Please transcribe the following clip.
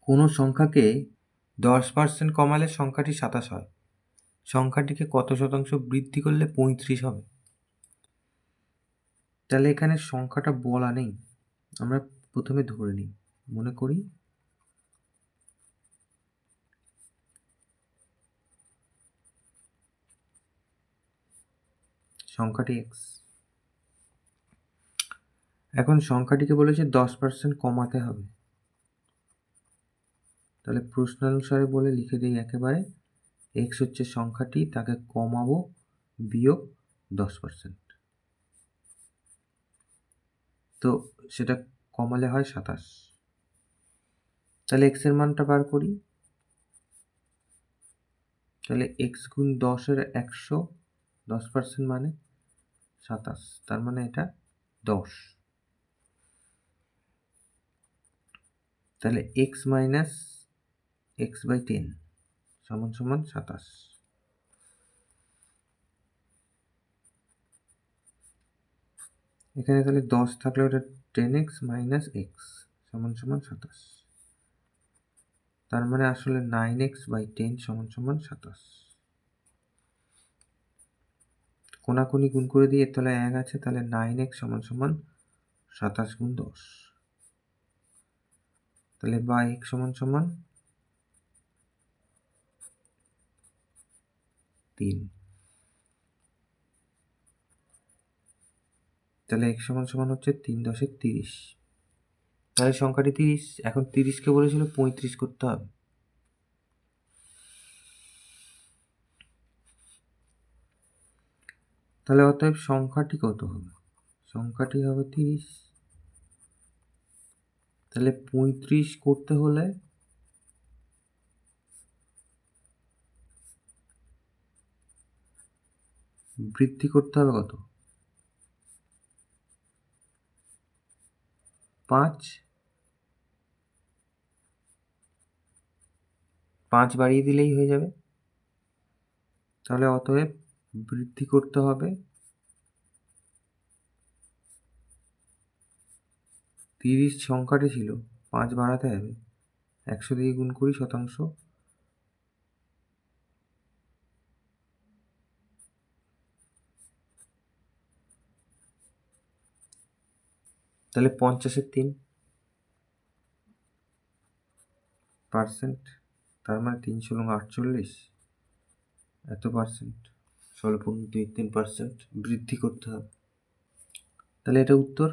কোনো সংখ্যাকে 10% কমালে সংখ্যাটি 27 হয়। সংখ্যাটিকে কত শতাংশ বৃদ্ধি করলে 35 হবে? তাহলে এখানে সংখ্যাটা বলা নেই, আমরা প্রথমে ধরে নিই। মনে করি সংখ্যাটি x। এখন সংখ্যাটিকে বলেছে 10% কমাতে হবে। তাহলে প্রশ্নানুসারে বলে লিখে দিই একেবারে, x হচ্ছে সংখ্যাটি, তাকে কমাবো বিয়োগ 10%। তো সেটা কমালে হয় 27। তাহলে x এর মানটা বার করি। তাহলে x গুণ 10 এর 100, 10% মানে 27, তার মানে এটা 10। তাহলে x মাইনাস x/10 সমান সমান 27। এখানে তাহলে 10 থাকলে ওটা 10x মাইনাস x সমান সমান 27। তার মানে আসলে 9x/10 সমান সমান 27। কোনাকুনি গুণ করে দিয়ে এর তলায় 1 আছে, তাহলে 9x সমান সমান 27 গুণ 10। তাহলে বা x সমান সমান 3। তাহলে x সমান সমান হচ্ছে 3 × 10 = 30। তাহলে সংখ্যাটি 30। এখন 30কে বলেছিল 35 করতে হবে। তাহলে অতএব সংখ্যাটি কত হবে? সংখ্যাটি হবে 30। তাহলে 35 করতে হলে বৃদ্ধি করতে হবে কত? 5। 5 বাড়িয়ে দিলেই হয়ে যাবে। তাহলে অতএব বৃদ্ধি করতে হবে 30 সংখ্যাটি ছিল, 5 বাড়াতে হবে, 100 দিয়ে গুণ করি শতাংশ। তাহলে 50-এর 3%, তার মানে 3×48 এত পার্সেন্ট, 16.23% বৃদ্ধি করতে হবে। তাহলে এটা উত্তর।